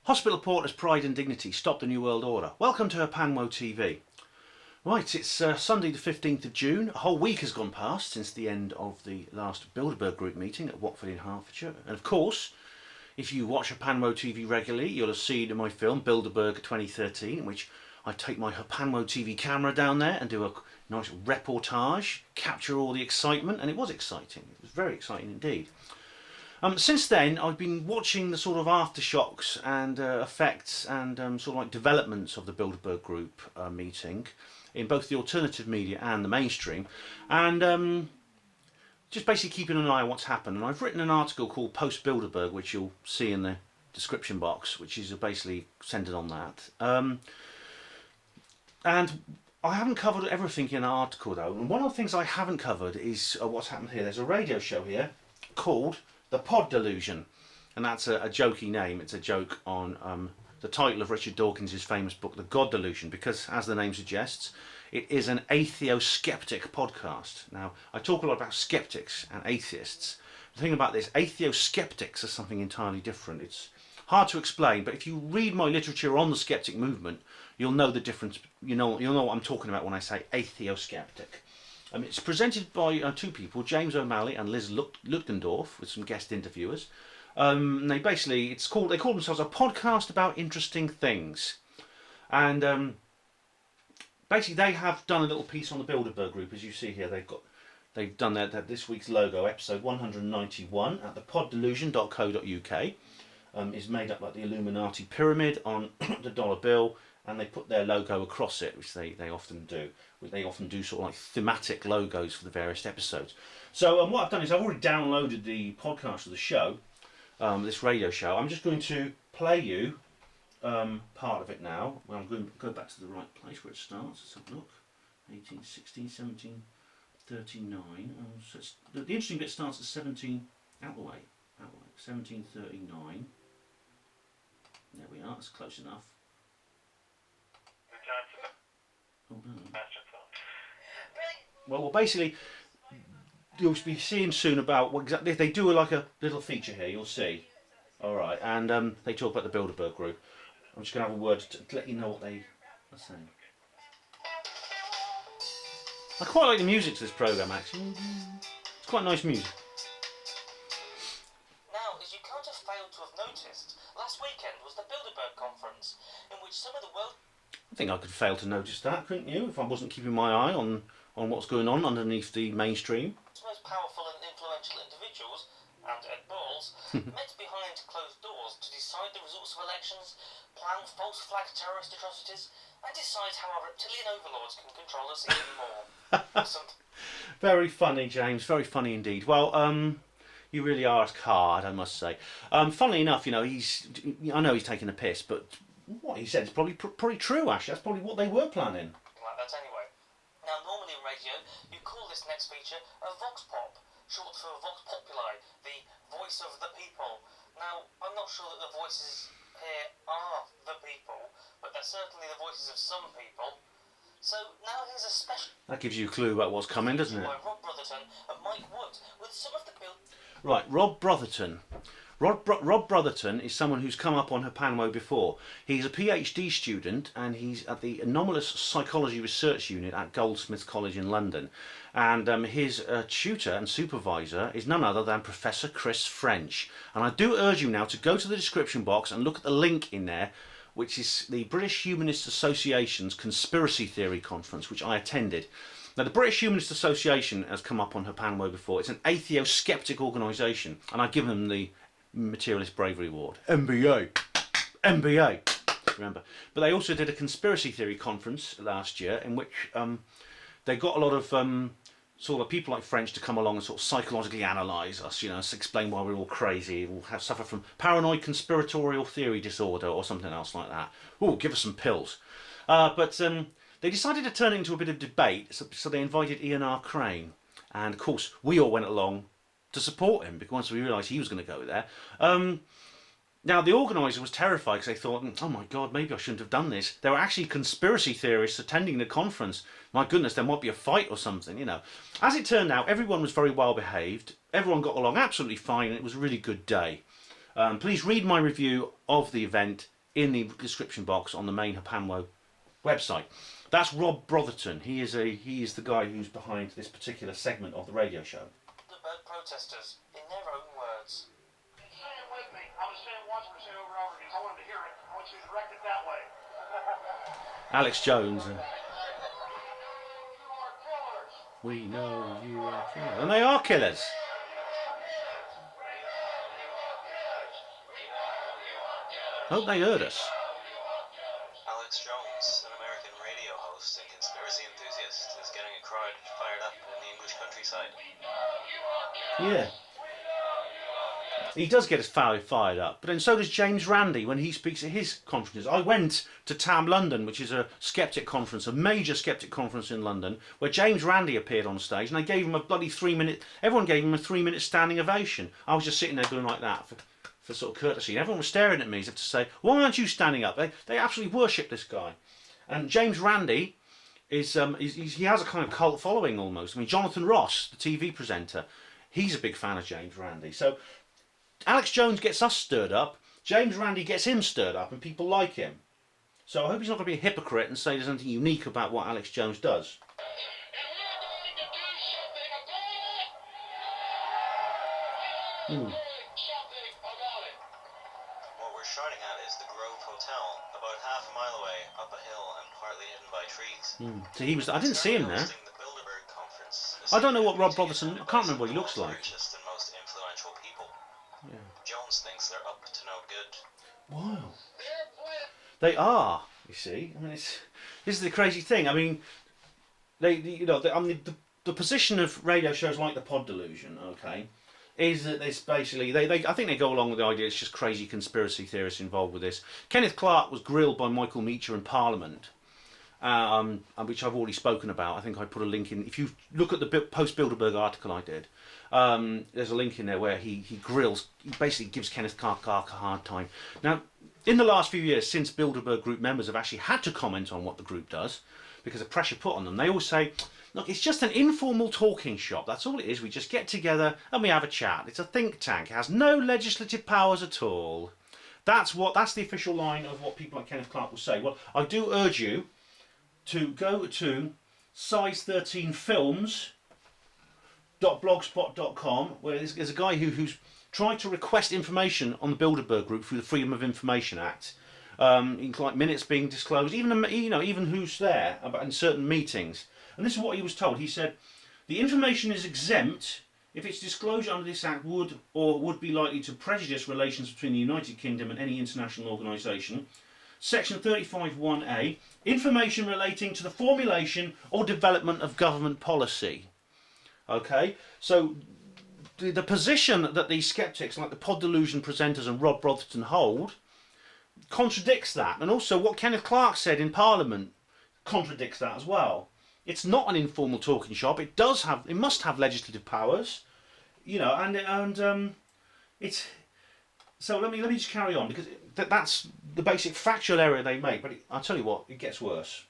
Hospital porters' pride and dignity stop the New World Order. Welcome to Panwo TV. Right, it's Sunday the 15th of June. A whole week has gone past since the end of the last Bilderberg Group meeting at Watford in Hertfordshire. And of course, if you watch Panwo TV regularly, you'll have seen in my film Bilderberg 2013, in which I take my Panwo TV camera down there and do a nice reportage, capture all the excitement, and it was exciting. It was very exciting indeed. Since then, I've been watching the sort of aftershocks and effects and sort of like developments of the Bilderberg Group meeting in both the alternative media and the mainstream, and just basically keeping an eye on what's happened. And I've written an article called Post Bilderberg, which you'll see in the description box, which is basically centred on that. And I haven't covered everything in the article though, and one of the things I haven't covered is what's happened here. There's a radio show here called the Pod Delusion, and that's a jokey name. It's a joke on the title of Richard Dawkins' famous book, The God Delusion, because as the name suggests, it is an atheo-Skeptic podcast. Now, I talk a lot about skeptics and atheists. The thing about this, atheo-Skeptics are something entirely different. It's hard to explain, but if you read my literature on the skeptic movement, you'll know the difference. You'll know what I'm talking about when I say atheo-Skeptic. It's presented by two people, James O'Malley and Liz Lutkendorf, with some guest interviewers. They call themselves a podcast about interesting things, and basically they have done a little piece on the Bilderberg Group, as you see here. They've done this week's logo, episode 191 at the poddelusion.co.uk. Is made up like the Illuminati pyramid on the dollar bill, and they put their logo across it, which they often do. They often do sort of like thematic logos for the various episodes. So what I've done is I've already downloaded the podcast of the show, this radio show. I'm just going to play you part of it now. Well, I'm going to go back to the right place where it starts. Let's have a look. 1816, 1739. So the interesting bit starts at 1739. There we are, that's close enough. Oh no. Well, basically, you'll be seeing soon about what exactly they do. Like a little feature here, you'll see. All right, and they talk about the Bilderberg Group. I'm just going to have a word to let you know what they are saying. I quite like the music to this programme, actually. It's quite nice music. Now, as you can't have failed to have noticed, last weekend was the Bilderberg conference, in which some of the world... I think I could fail to notice that, couldn't you, if I wasn't keeping my eye on what's going on underneath the mainstream? Most powerful and influential individuals, and at balls, met behind closed doors to decide the results of elections, plan false flag terrorist atrocities, and decide how our reptilian overlords can control us even more. Very funny, James, very funny indeed. Well, you really are a card, I must say. Funnily enough, I know he's taking a piss, but what he said is probably true, Ash. That's probably what they were planning. Like that anyway. Now, normally in radio, you call this next feature a vox pop, short for vox populi, the voice of the people. Now, I'm not sure that the voices here are the people, but they're certainly the voices of some people. So now here's a special... That gives you a clue about what's coming, doesn't it? ...by Rob Brotherton and Mike Wood, with some of the... Right, Rob Brotherton. Rob Brotherton is someone who's come up on Panwo before. He's a PhD student and he's at the Anomalist Psychology Research Unit at Goldsmiths College in London. And his tutor and supervisor is none other than Professor Chris French. And I do urge you now to go to the description box and look at the link in there, which is the British Humanist Association's Conspiracy Theory Conference, which I attended. Now, the British Humanist Association has come up on Panwo before. It's an atheo-Skeptic organisation, and I've given them the Materialist Bravery Award. MBA. Remember. But they also did a conspiracy theory conference last year in which they got a lot of sort of people like French to come along and sort of psychologically analyse us, explain why we're all crazy, we'll suffer from paranoid conspiratorial theory disorder or something else like that. Oh, give us some pills. But they decided to turn it into a bit of debate, so they invited Ian R. Crane. And of course, we all went along to support him, because once we realised he was going to go there. Now, the organiser was terrified because they thought, oh my God, maybe I shouldn't have done this. There were actually conspiracy theorists attending the conference. My goodness, there might be a fight or something, As it turned out, everyone was very well behaved. Everyone got along absolutely fine, and it was a really good day. Please read my review of the event in the description box on the main Hapanwo website. That's Rob Brotherton. He is the guy who's behind this particular segment of the radio show. Bilderberg protesters, in their own words. Say it with me. I'm just saying once, we're saying over and over because I want him to hear it. I want you to direct it that way. Alex Jones. You are killers. We know you are killers. And they are killers. Hope they heard us. Alex Jones, an American radio host and conspiracy enthusiast, is getting a crowd fired up in the English countryside. Yeah. He does get us fired up, but then so does James Randi when he speaks at his conferences. I went to TAM London, which is a skeptic conference, a major skeptic conference in London, where James Randi appeared on stage, and they gave him a bloody 3-minute. Everyone gave him a 3-minute standing ovation. I was just sitting there doing like that for sort of courtesy. And everyone was staring at me as if to say, "Why aren't you standing up?" They absolutely worship this guy. And James Randi is he has a kind of cult following almost. I mean, Jonathan Ross, the TV presenter, he's a big fan of James Randi. So Alex Jones gets us stirred up, James Randi gets him stirred up, and people like him. So I hope he's not going to be a hypocrite and say there's anything unique about what Alex Jones does. What we're shouting at is the Grove Hotel, about half a mile away, up a hill and partly hidden by trees. So I didn't see him there. Hosting the Bilderberg conference. I don't know what Rob Brotherton, I can't remember what he looks like. Richest and most influential people. Yeah. Jones thinks they're up to no good. Wow. They are, you see. I mean, this is the crazy thing. I mean, the position of radio shows like the Pod Delusion, okay, is that it's basically I think they go along with the idea it's just crazy conspiracy theorists involved with this. Kenneth Clarke was grilled by Michael Meacher in Parliament, which I've already spoken about. I think I put a link in. If you look at the post Bilderberg article I did, there's a link in there where he basically gives Kenneth Clarke a hard time. Now, in the last few years, since Bilderberg Group members have actually had to comment on what the group does because of pressure put on them, they always say, "Look, it's just an informal talking shop. That's all it is. We just get together and we have a chat. It's a think tank. It has no legislative powers at all." That's the official line of what people like Kenneth Clarke will say. Well, I do urge you to go to size13films.blogspot.com, where there's a guy who's tried to request information on the Bilderberg Group through the Freedom of Information Act. Like minutes being disclosed, even who's there in certain meetings. And this is what he was told. He said, "The information is exempt if its disclosure under this Act would be likely to prejudice relations between the United Kingdom and any international organisation. Section 35(1)(a), information relating to the formulation or development of government policy." Okay, so the position that these skeptics like the Pod Delusion presenters and Rob Brotherton hold contradicts that, and also what Kenneth Clarke said in Parliament contradicts that as well. It's not an informal talking shop. It must have legislative powers, and it's. So let me just carry on, because that's the basic factual error they make. But I'll tell you what, it gets worse.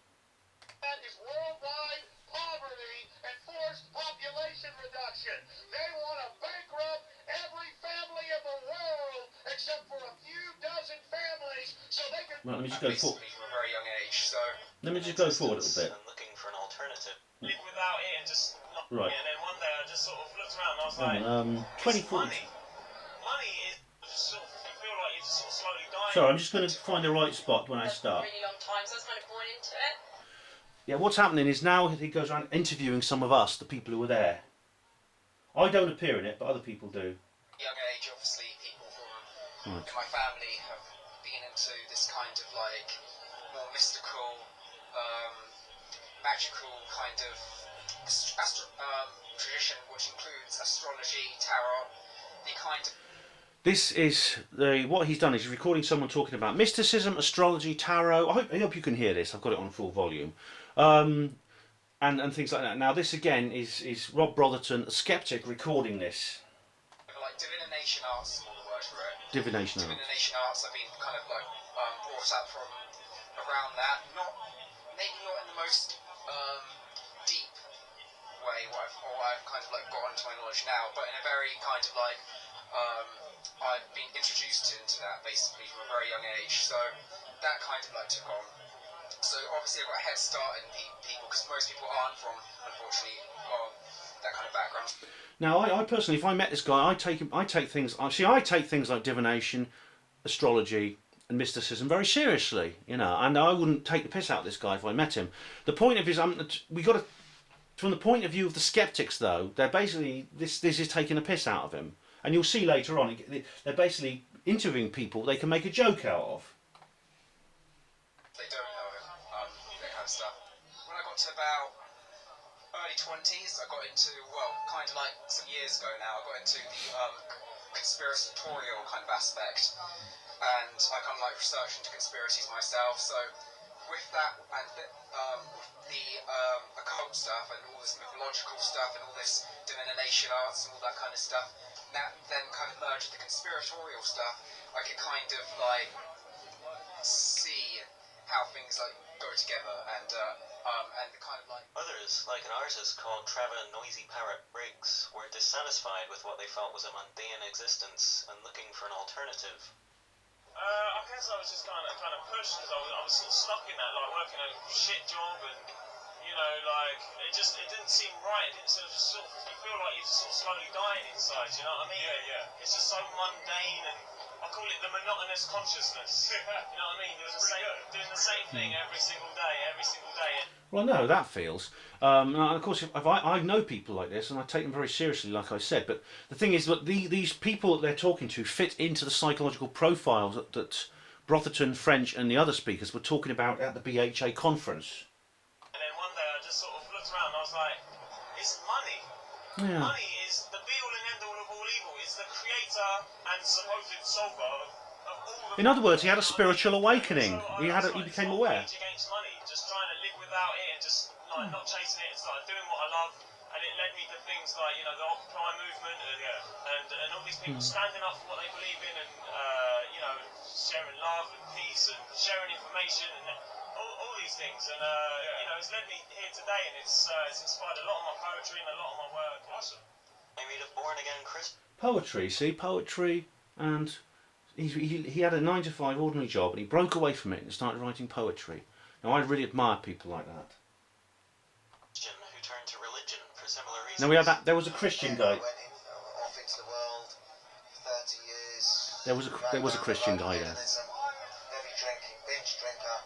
That is worldwide poverty and forced population reduction. They want to bankrupt every family in the world except for a few dozen families, so they can. Right, let me just go forward. From a very young age, so Let me just go forward a little bit. I'm looking for an alternative. Live without it and just not. Right. And then one day I just sort of looked around and I was like, 2040. money is just sort of, you feel like you're just sort of slowly dying. Sorry, I'm just going to find the right spot when I start. Really long time, so I was kind of born into it. Yeah, what's happening is now he goes around interviewing some of us, the people who were there. I don't appear in it, but other people do. Young age, obviously, people from Right. in my family have been into this kind of like more mystical, magical kind of tradition, which includes astrology, tarot, the kind of. This is what he's done is he's recording someone talking about mysticism, astrology, tarot. I hope you can hear this. I've got it on full volume, and things like that. Now this again is Rob Brotherton, a skeptic, recording this. Like divination arts is more the word for it. Divination arts. Divination arts. I've been kind of like brought up from around that. Maybe not in the most deep way what I've kind of like got into my knowledge now, but in a very kind of like I've been introduced into that basically from a very young age, so that kind of like took on. So obviously I've got a head start in people, because most people aren't from, unfortunately, that kind of background. Now, I personally, if I met this guy, I take things like divination, astrology, and mysticism very seriously, you know, and I wouldn't take the piss out of this guy if I met him. The point of his, from the point of view of the skeptics, though, they're basically this is taking a piss out of him, and you'll see later on, they're basically interviewing people they can make a joke out of. They don't know it, that kind of stuff. When I got to about early 20s, I got into, well, kind of like some years ago now, I got into the conspiratorial kind of aspect, and I kind of like research into conspiracies myself. So with that and the occult stuff and all this mythological stuff and all this divination arts and all that kind of stuff, that then kind of merged with the conspiratorial stuff. I could kind of like see how things like go together, and kind of like Others, like an artist called Trevor Noisy Parrot Briggs, were dissatisfied with what they felt was a mundane existence and looking for an alternative. I guess I was just kind of pushed, because I was sort of stuck in that, like working a shit job, and you know, like it didn't seem right. It didn't sort of you feel like you're just sort of slowly dying inside. You know what I mean? Yeah. It's just so mundane, and I call it the monotonous consciousness. You know what I mean? Doing the same thing every single day. Well, I know how that feels. And of course, I know people like this, and I take them very seriously, like I said. But the thing is that these people that they're talking to fit into the psychological profiles that Brotherton, French, and the other speakers were talking about at the BHA conference. And then one day I just sort of looked around and I was like, it's money. Yeah. Money is the be-all and end-all of all evil. It's the creator and supposed solver of all the... In other words, he had a spiritual awakening. So He became aware. Rage against money, just trying to live without it and just like not chasing it and started doing what I love. And it led me to things like, you know, the Occupy movement and all these people standing up for what they believe in, and you know, sharing love and peace and sharing information and all these things. And you know, it's led me here today, and it's inspired a lot of my poetry and a lot of my work. Awesome. I meet a born-again Christian. Poetry, see, poetry, and he had a 9-to-5 ordinary job, and he broke away from it and started writing poetry. Now, I really admire people like that. Who turned to religion for similar reasons. Now we had that. There was a Christian guy. Went off into the world for 30 years. There was a Christian guy there. Heavy drinking, binge drinker.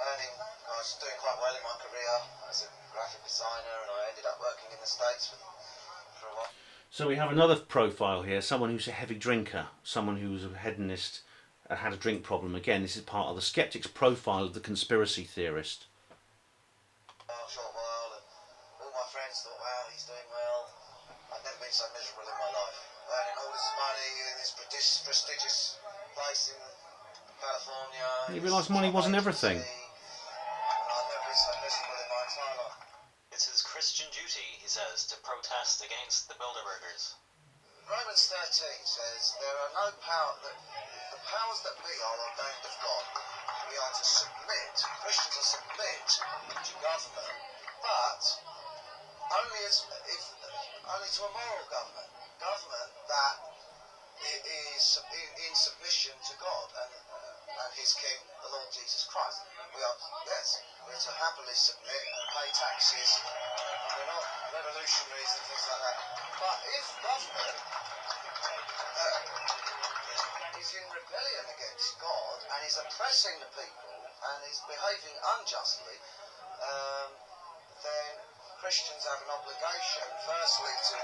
I was doing quite well in my career as a graphic designer, and I ended up working in the States for a while. So we have another profile here, someone who's a heavy drinker, someone who's a hedonist, had a drink problem. Again, this is part of the skeptic's profile of the conspiracy theorist. A short while, and all my friends thought, wow, he's doing well. I've never been so miserable in my life. Earning all this money in this prestigious place in California. He realised money wasn't everything. And I've never been so miserable in my entire life. It's his Christian duty, he says, to protest against the Bilderbergers. Romans 13 says there are no power that the powers that be are ordained of God. We are to submit, Christians are submit to government, but only to a moral government that is in submission to God and His King, the Lord Jesus Christ. We're to happily submit and pay taxes. We're not revolutionaries and things like that. But if government is in rebellion against God and is oppressing the people and is behaving unjustly, then Christians have an obligation, firstly, to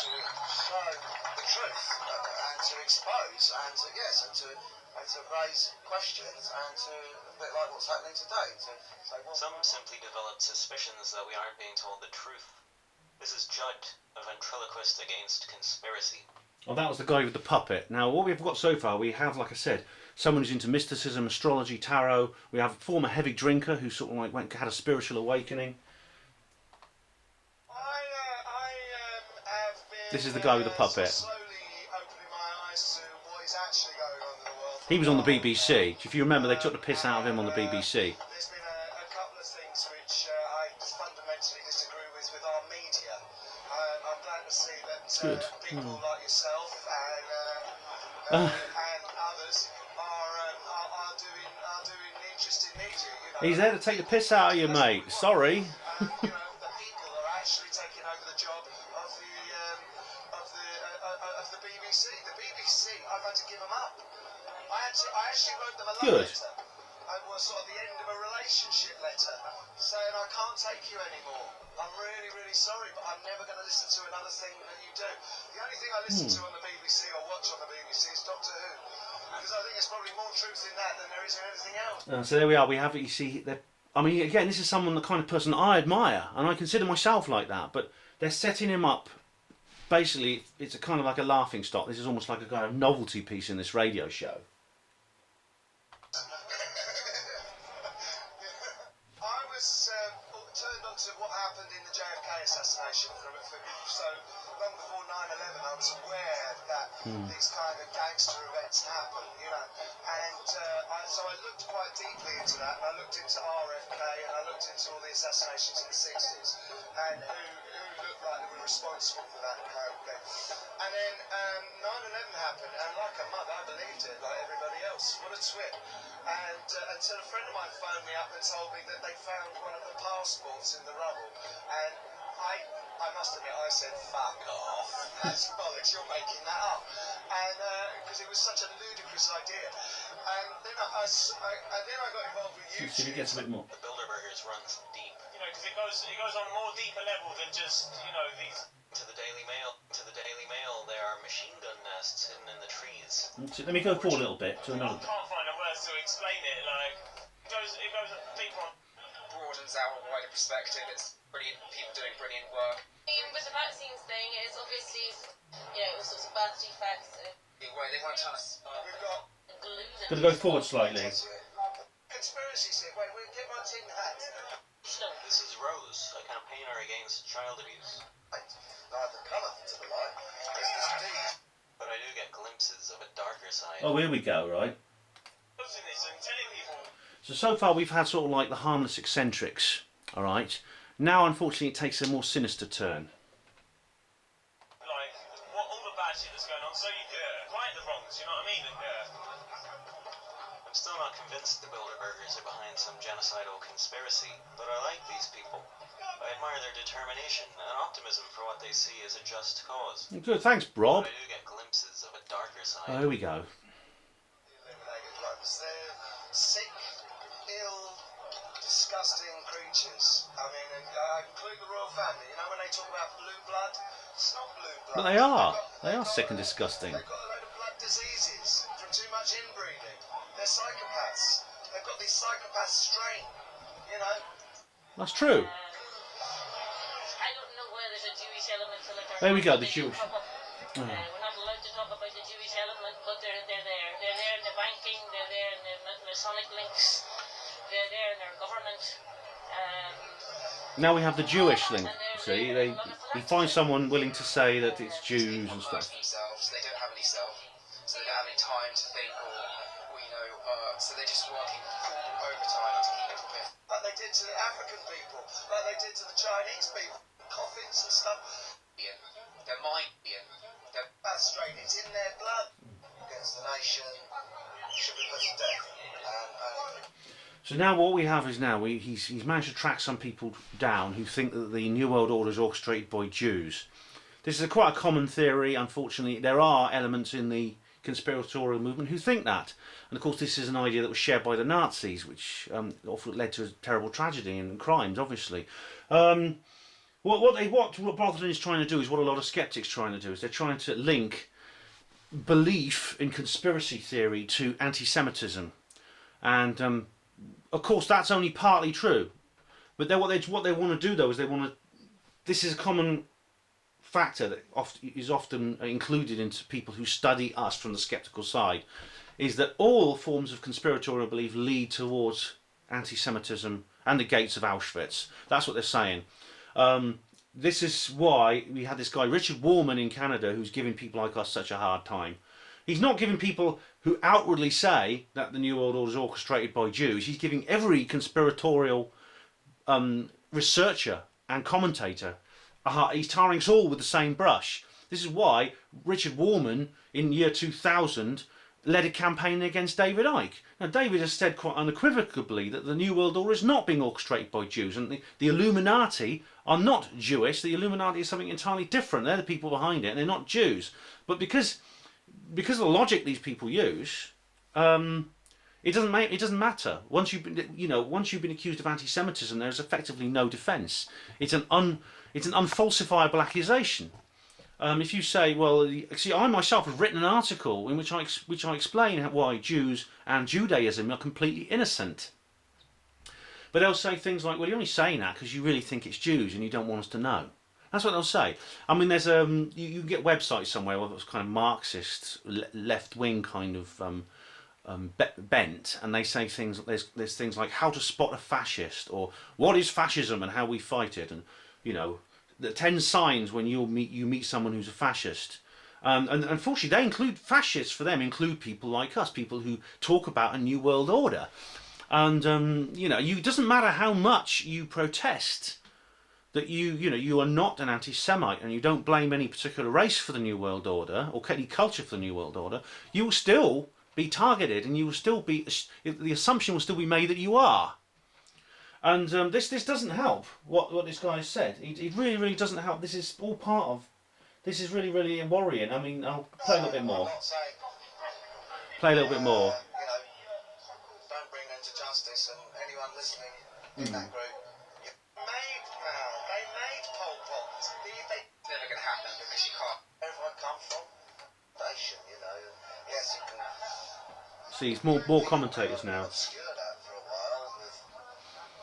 show the truth and to expose and to raise questions and to, a bit like what's happening today, to say what... Some simply developed suspicions that we aren't being told the truth. This is Judd, a ventriloquist against conspiracy. Well, that was the guy with the puppet. Now, what we've got so far, we have, like I said, someone who's into mysticism, astrology, tarot. We have a former heavy drinker who sort of like had a spiritual awakening. This is the guy with the puppet. He was on the BBC. If you remember, they took the piss out of him on the BBC. There's been a couple of things which I fundamentally disagree with our media. I'm glad to see that Good. people like yourself and others are doing interesting media. You know, He's there to take the piss out of you, mate. Sorry. the people are actually taking over the job of the BBC. The BBC, I've had to give them up. I actually wrote them a love Good. letter. It was sort of the end of a relationship letter, saying I can't take you anymore. I'm really, really sorry, but I'm never going to listen to another thing that you do. The only thing I listen to on the BBC or watch on the BBC is Doctor Who, because I think there's probably more truth in that than there is in anything else. So there we are. We have it. You see, I mean, again, this is someone, the kind of person I admire, and I consider myself like that. But they're setting him up. Basically, it's a kind of like a laughing stock. This is almost like a kind of novelty piece in this radio show. I was turned on to what happened in the JFK assassination so long before 9/11. I was aware that these kind of gangster events happen, you know, and so I looked quite deeply into that, and I looked into RFK, and I looked into all the assassinations in the 60s, and who looked like they were responsible for that kind of thing. And then 9/11 happened, and like a mug, I believed it, like everybody else. What a twit. And until a friend of mine phoned me up and told me that they found one of the passports in the rubble, and I must admit, I said, fuck off, that's bollocks, you're making that up. And because it was such a ludicrous idea. And then I got involved with YouTube. See if he gets a bit more. The Bilderbergers runs deep. You know, because it goes on a more deeper level than just, you know, these. To the Daily Mail, there are machine gun nests hidden in the trees. So let me go forward a little bit to another. I can't find the words to explain it. Like, it goes deeper on. Broadens out a wider perspective. It's brilliant. People doing brilliant work. With the vaccines thing, it's obviously, you know, all sorts of birth defects. They won't tell us. We've got Gluten. Going to go forward slightly. conspiracies here. Wait, get my tin hat. This is Rose, a campaigner against child abuse. Neither cometh to the light is this deed. But I do get glimpses of a darker side. Oh, here we go, right? Using this and telling people. So far we've had sort of like the harmless eccentrics, all right? Now, unfortunately, it takes a more sinister turn. Like, what all the bad shit that's going on, so you can right the wrongs, you know what I mean? And, I'm still not convinced the Bilderbergers are behind some genocidal conspiracy, but I like these people. I admire their determination and optimism for what they see as a just cause. Good, thanks, Rob. But I do get glimpses of a darker side. Oh, here we go. The eliminated ones. They're sick, ill, disgusting creatures. I mean, I include the royal family. You know, when they talk about blue blood, it's not blue blood. But they are. They are sick and disgusting. They've got a load of blood diseases from too much inbreeding. They're psychopaths. They've got this psychopath strain, you know. That's true. I don't know whether there's a Jewish element to like. There we go, the Jewish. We're not allowed to talk about the Jewish element, but they're there. They're there in the banking. They're there in the Masonic links. They're there in their government. Now we have the Jewish link. See, he finds someone willing to say that it's Jews and stuff. Themselves, they don't have any self, so they don't have any time to think or you know, so they're just working full overtime to keep everything. Like they did to the African people, like they did to the Chinese people, coffins and stuff. Their mind, their That's straight, it's in their blood. Against the nation, should be put to death. So now what we have is he's managed to track some people down who think that the New World Order is orchestrated by Jews. This is quite a common theory. Unfortunately, there are elements in the conspiratorial movement who think that. And of course, this is an idea that was shared by the Nazis, which often led to a terrible tragedy and crimes, obviously. What Brotherton is trying to do is what a lot of skeptics are trying to do, is they're trying to link belief in conspiracy theory to anti-Semitism. And of course, that's only partly true. But what they want to do, though, is this is a common factor that is often included into people who study us from the skeptical side, is that all forms of conspiratorial belief lead towards anti-Semitism and the gates of Auschwitz. That's what they're saying. This is why we had this guy, Richard Warman in Canada, who's giving people like us such a hard time. He's not giving people who outwardly say that the New World Order is orchestrated by Jews. He's giving every conspiratorial researcher and commentator, he's tarring us all with the same brush. This is why Richard Warman in year 2000 led a campaign against David Icke. Now, David has said quite unequivocally that the New World Order is not being orchestrated by Jews, and the Illuminati are not Jewish. The Illuminati is something entirely different. They're the people behind it, and they're not Jews. But because of the logic these people use, it doesn't matter. Once you've been accused of anti-Semitism, there's effectively no defence. It's an unfalsifiable accusation. If you say, well, see, I myself have written an article in which I explain why Jews and Judaism are completely innocent. But they'll say things like, well, you're only saying that because you really think it's Jews and you don't want us to know. That's what they'll say. I mean, there's you get websites somewhere where it's kind of Marxist, left-wing kind of bent, and they say things. There's things like how to spot a fascist, or what is fascism and how we fight it, and the 10 signs when you meet someone who's a fascist. And unfortunately, they include fascists. For them, include people like us, people who talk about a new world order. And it doesn't matter how much you protest that you are not an anti-Semite and you don't blame any particular race for the new world order or any culture for the new world order. You will still be targeted, and you will still be. The assumption will still be made that you are. And this doesn't help. What this guy has said, it really doesn't help. This is all part of. This is really worrying. I mean, I'll play a little bit more. Play a little bit more. Don't bring them to justice, and anyone listening in that group, they made Pol Pot. It's never going to happen because you can't. Wherever I come from, nation, yes, you can. See, it's more commentators now. Obscure that for a while with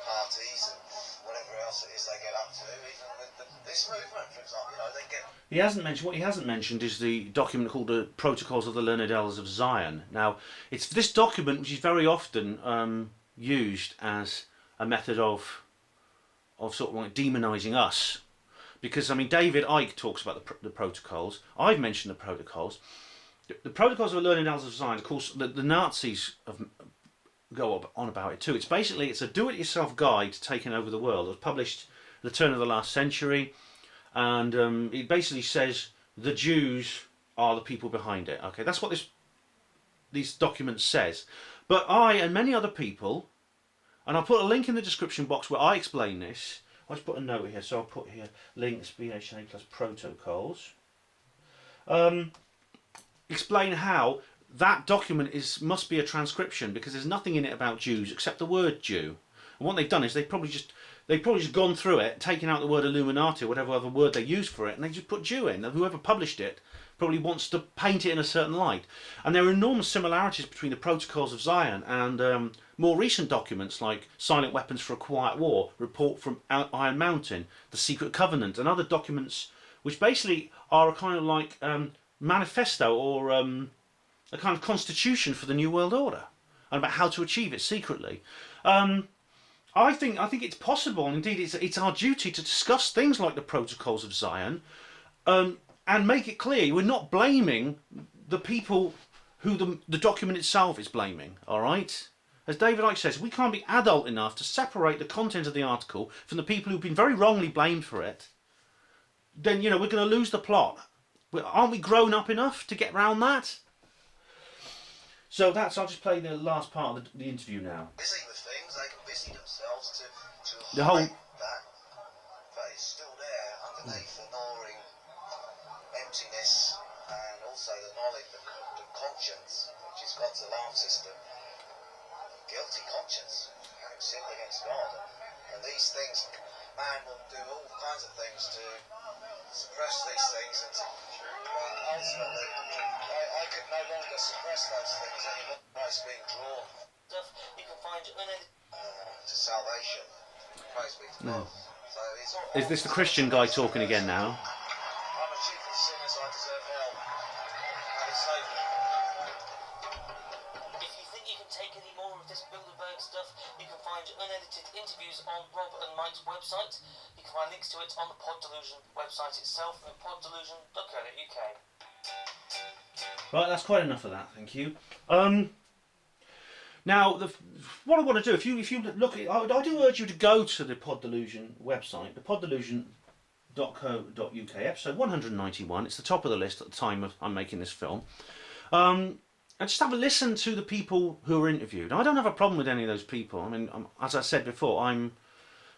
parties and whatever else it is they get up to. Even with this movement, for example, they get. What he hasn't mentioned is the document called the Protocols of the Learned Elders of Zion. Now, it's this document which is very often used as a method of sort of like demonising us, because I mean David Icke talks about the protocols. I've mentioned the protocols. The Protocols of the Learned Elders of Zion. Of course, the Nazis go on about it too. It's a do-it-yourself guide to taking over the world. It was published at the turn of the last century. And it basically says the Jews are the people behind it. Okay, that's what these documents says. But I and many other people, and I'll put a link in the description box where I explain this. I'll just put a note here. So I'll put here links BHA plus protocols. Explain how that document must be a transcription, because there's nothing in it about Jews except the word Jew. And what they've done is they've probably just gone through it, taken out the word Illuminati or whatever other word they used for it, and they just put Jew in. And whoever published it probably wants to paint it in a certain light. And there are enormous similarities between the Protocols of Zion and more recent documents like Silent Weapons for a Quiet War, Report from Iron Mountain, The Secret Covenant, and other documents which basically are a kind of like manifesto or a kind of constitution for the New World Order, and about how to achieve it secretly. I think it's possible, and indeed it's our duty to discuss things like the Protocols of Zion, and make it clear we're not blaming the people who the document itself is blaming. All right, as David Icke says, we can't be adult enough to separate the content of the article from the people who've been very wrongly blamed for it. Then we're going to lose the plot. Aren't we grown up enough to get round that? So I'll just play the last part of the interview now. Busy with things, they can busy themselves to The whole- hide that, but it's still there underneath the gnawing emptiness, and also the knowledge, the conscience, which is God's alarm system, guilty conscience, having sinned against God, and these things, man will do all kinds of things to suppress these things, and but ultimately, I could no longer suppress those things anymore. Christ being drawn Stuff you can find to salvation. Praise be to God. So it's all, Is this the Christian guy talking again now? I'm a chief of sinners, I deserve hell. And it's over. If you think you can take any more of this Bilderberg stuff, you can find unedited interviews on Rob and Mike's website. You can find links to it on the Pod Delusion website itself at poddelusion.co.uk. Right, that's quite enough of that. Thank you. Now, what I want to do, if you look, I do urge you to go to the Pod Delusion website. The Pod Delusion Bilderberg.co.uk, episode 191. It's the top of the list at the time of I'm making this film. And just have a listen to the people who were interviewed. I don't have a problem with any of those people. I mean, as I said before,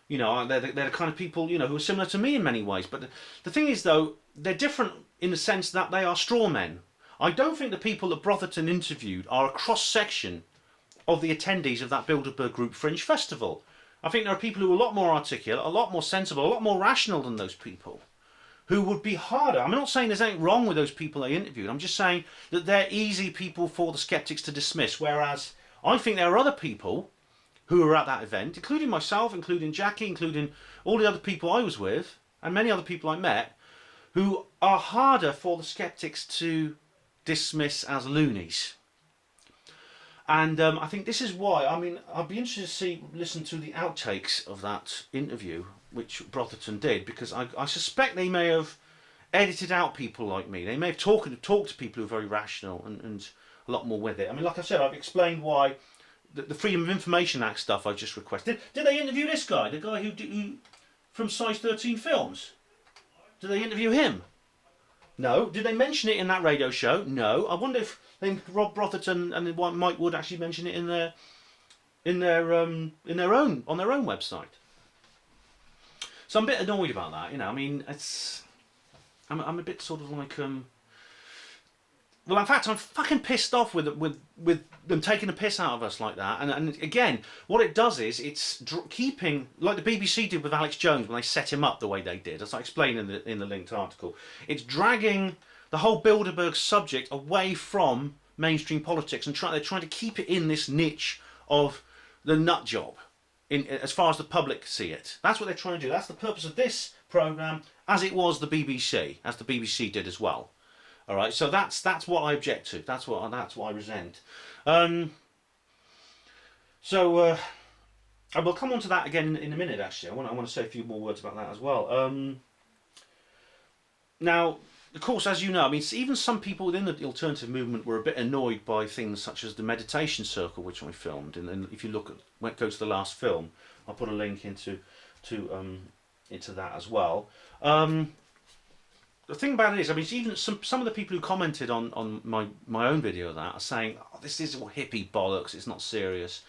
they're the kind of people, who are similar to me in many ways. But the thing is, though, they're different in the sense that they are straw men. I don't think the people that Brotherton interviewed are a cross-section of the attendees of that Bilderberg Group Fringe Festival. I think there are people who are a lot more articulate, a lot more sensible, a lot more rational than those people, who would be harder. I'm not saying there's anything wrong with those people they interviewed. I'm just saying that they're easy people for the skeptics to dismiss, whereas I think there are other people who were at that event, including myself, including Jackie, including all the other people I was with, and many other people I met, who are harder for the skeptics to dismiss as loonies. And I think this is why, I'd be interested to listen to the outtakes of that interview, which Brotherton did, because I suspect they may have edited out people like me. They may have talked to people who are very rational and a lot more with it. I mean, like I said, I've explained why the Freedom of Information Act stuff I just requested. Did they interview this guy, the guy who from Size 13 Films? Did they interview him? No. Did they mention it in that radio show? No. I wonder if Rob Brotherton and Mike Wood actually mention it on their own website. So I'm a bit annoyed about that. I mean, I'm a bit sort of like well, in fact, I'm fucking pissed off with them taking the piss out of us like that. And again, what it does is it's keeping, like the BBC did with Alex Jones when they set him up the way they did, as I explained in the linked article. It's dragging the whole Bilderberg subject away from mainstream politics, and they're trying to keep it in this niche of the nut job, as far as the public see it. That's what they're trying to do. That's the purpose of this programme, as it was the BBC, as the BBC did as well. All right, so that's what I object to. That's what I resent. I will come on to that again in a minute. Actually, I want to say a few more words about that as well. Now, of course, as you know, I mean, even some people within the alternative movement were a bit annoyed by things such as the meditation circle, which I filmed. And if you go to the last film, I'll put a link into that as well. The thing about it is, I mean, even some of the people who commented on my own video of that are saying, oh, this is all hippie bollocks, it's not serious.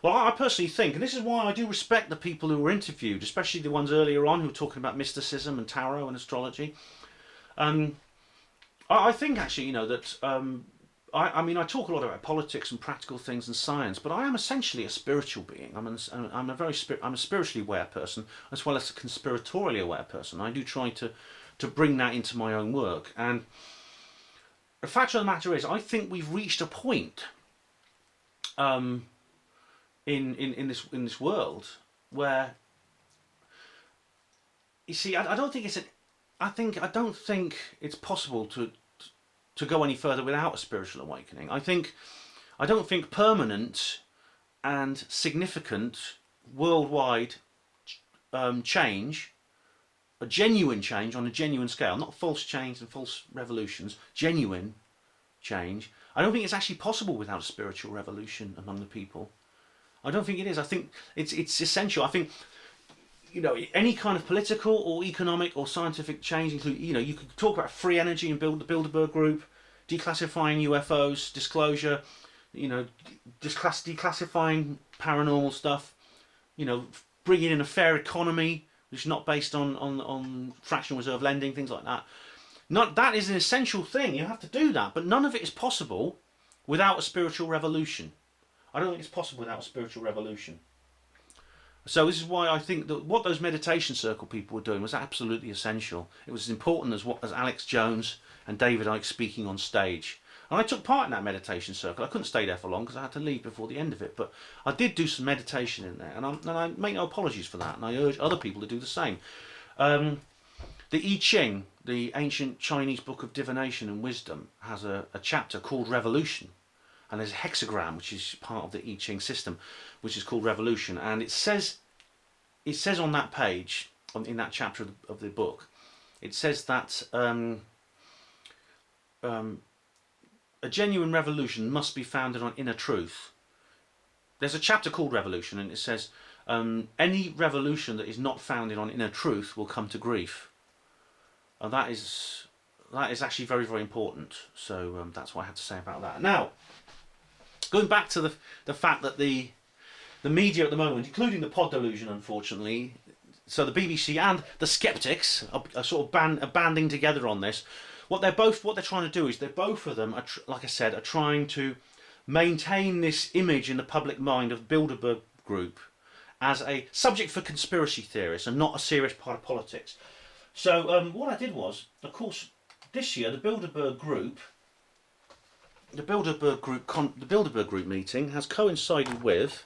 Well, I personally think, and this is why I do respect the people who were interviewed, especially the ones earlier on who were talking about mysticism and tarot and astrology. I think actually, that I talk a lot about politics and practical things and science, but I am essentially a spiritual being. I'm a spiritually aware person as well as a conspiratorially aware person. I do try to bring that into my own work, and the fact of the matter is, I think we've reached a point in this world where, you see, I don't think it's possible to go any further without a spiritual awakening. I don't think permanent and significant worldwide change, a genuine change on a genuine scale, not false change and false revolutions, genuine change, I don't think it's actually possible without a spiritual revolution among the people. I don't think it is. I think it's essential. I think, any kind of political or economic or scientific change, including, you could talk about free energy and build the Bilderberg Group, declassifying UFOs, disclosure, declassifying paranormal stuff, bringing in a fair economy, which is not based on fractional reserve lending, things like that. That is an essential thing. You have to do that, but none of it is possible without a spiritual revolution. I don't think it's possible without a spiritual revolution. So this is why I think that what those meditation circle people were doing was absolutely essential. It was as important as Alex Jones and David Icke speaking on stage. And I took part in that meditation circle. I couldn't stay there for long because I had to leave before the end of it. But I did do some meditation in there, and I make no apologies for that. And I urge other people to do the same. The I Ching, the ancient Chinese book of divination and wisdom, has a chapter called Revolution. And there's a hexagram, which is part of the I Ching system, which is called Revolution. And it says on that page, in that chapter of the book, it says that a genuine revolution must be founded on inner truth. There's a chapter called Revolution, and it says any revolution that is not founded on inner truth will come to grief. And that is actually very, very important. So that's what I had to say about that. Now, going back to the fact that the media at the moment, including the Pod Delusion, unfortunately, so the BBC and the Skeptics are sort of banding together on this. What they're trying to do is both of them, like I said, are trying to maintain this image in the public mind of Bilderberg Group as a subject for conspiracy theorists and not a serious part of politics. So what I did was, of course, this year the Bilderberg Group meeting has coincided with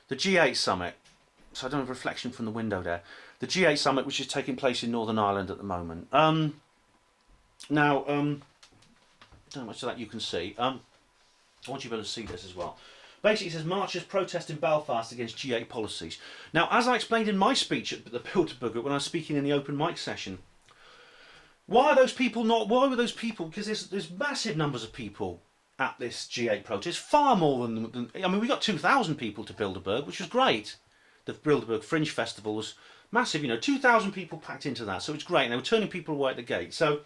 the G8 summit. So I don't have a reflection from the window there. The G8 summit, which is taking place in Northern Ireland at the moment. Now, don't know much of that you can see. I want you to be able to see this as well. Basically, it says marchers protest in Belfast against G8 policies. Now, as I explained in my speech at the Bilderberg Group when I was speaking in the open mic session, why were those people? Because there's massive numbers of people at this G8 protest, far more than I mean, we got 2,000 people to Bilderberg, which was great. The Bilderberg Fringe Festival was massive, 2,000 people packed into that, so it's great. And they were turning people away at the gate. So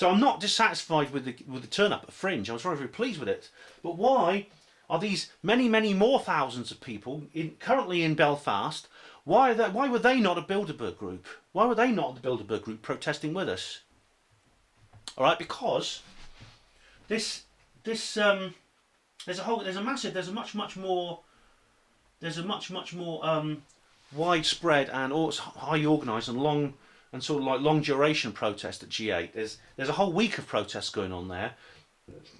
I'm not dissatisfied with the turn up at Fringe. I was very, very pleased with it. But why are these many, many more thousands of people currently in Belfast? Why were they not a Bilderberg Group? Why were they not the Bilderberg Group protesting with us? All right, because there's a much more widespread and also highly organised and long duration protest at G8. There's a whole week of protests going on there,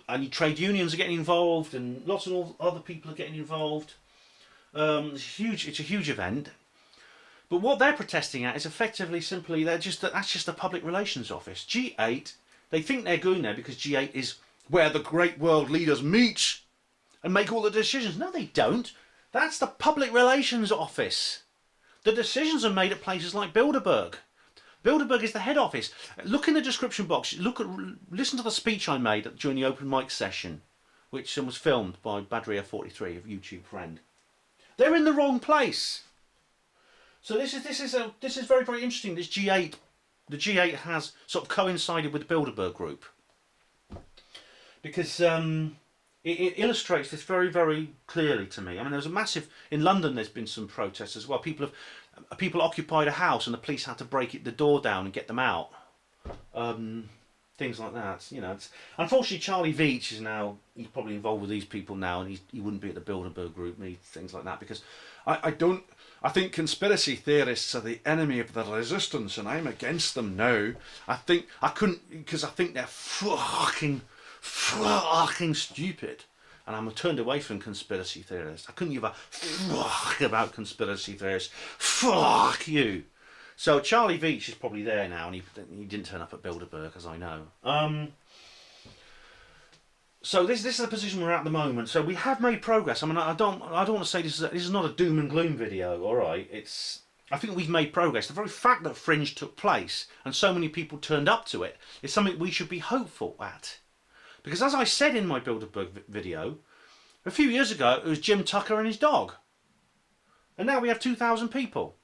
and trade unions are getting involved, and lots of other people are getting involved. It's a huge event. But what they're protesting at is effectively simply that's just the public relations office. G8, they think they're going there because G8 is where the great world leaders meet and make all the decisions. No, they don't. That's the public relations office. The decisions are made at places like Bilderberg. Bilderberg is the head office. Look in the description box. Listen to the speech I made during the open mic session, which was filmed by Badria43, a YouTube friend. They're in the wrong place. So this is very, very interesting. This G8, the G8 has sort of coincided with the Bilderberg Group, because it illustrates this very, very clearly to me. I mean, there was a massive in London. There's been some protests as well. People occupied a house and the police had to break the door down and get them out. Things like that. Unfortunately, Charlie Veitch he's probably involved with these people now, and he wouldn't be at the Bilderberg Group, things like that, because I think conspiracy theorists are the enemy of the resistance, and I'm against them now. I think they're fucking stupid, and I'm turned away from conspiracy theorists. I couldn't give a fuck about conspiracy theorists. Fuck you. So Charlie Veitch is probably there now, and he didn't turn up at Bilderberg, as I know. So this is the position we're at the moment. So we have made progress. I mean, I don't want to say this is not a doom and gloom video. All right, I think we've made progress. The very fact that Fringe took place and so many people turned up to it is something we should be hopeful at. Because as I said in my Bilderberg video, a few years ago it was Jim Tucker and his dog. And now we have 2,000 people.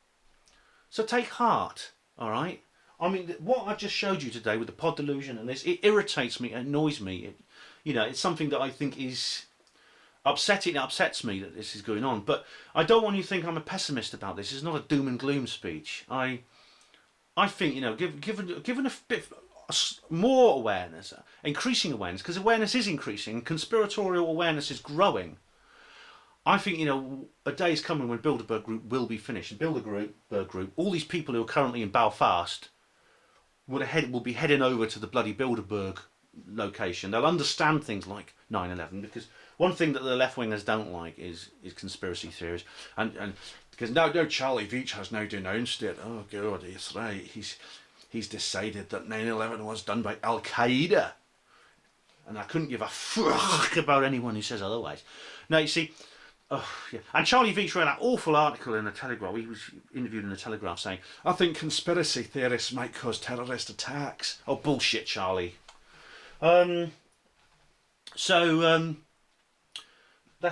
So take heart, alright? I mean, what I just showed you today with the Pod Delusion and this, it irritates me, it annoys me. It's something that I think is upsetting. It upsets me that this is going on. But I don't want you to think I'm a pessimist about this. It's not a doom and gloom speech. I think, given a bit more awareness, increasing awareness, because awareness is increasing, conspiratorial awareness is growing. I think, a day is coming when Bilderberg Group will be finished. And Bilderberg Group, all these people who are currently in Belfast will be heading over to the bloody Bilderberg location. They'll understand things like 9/11, because one thing that the left-wingers don't like is conspiracy theories. And because now Charlie Veitch has now denounced it. Oh God, he's right. He's decided that 9/11 was done by Al Qaeda, and I couldn't give a fuck about anyone who says otherwise. Now you see, and Charlie Veitch read that awful article in the Telegraph. He was interviewed in the Telegraph saying, "I think conspiracy theorists might cause terrorist attacks." Oh bullshit, Charlie. That's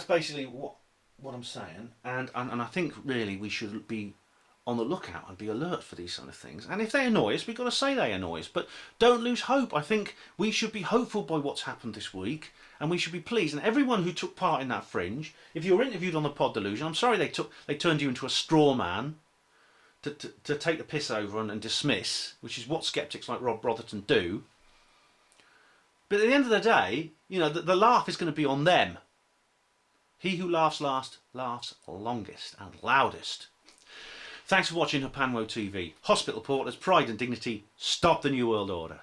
basically what I'm saying, and I think really we should be on the lookout and be alert for these sort of things. And if they annoy us, we've got to say they annoy us. But don't lose hope. I think we should be hopeful by what's happened this week, and we should be pleased. And everyone who took part in that Fringe, if you were interviewed on the Pod Delusion, I'm sorry they turned you into a straw man to take the piss over and dismiss, which is what skeptics like Rob Brotherton do. But at the end of the day, you know, the laugh is going to be on them. He who laughs last laughs longest and loudest. Thanks for watching Hapanwo TV. Hospital Porters, Pride and Dignity, stop the New World Order.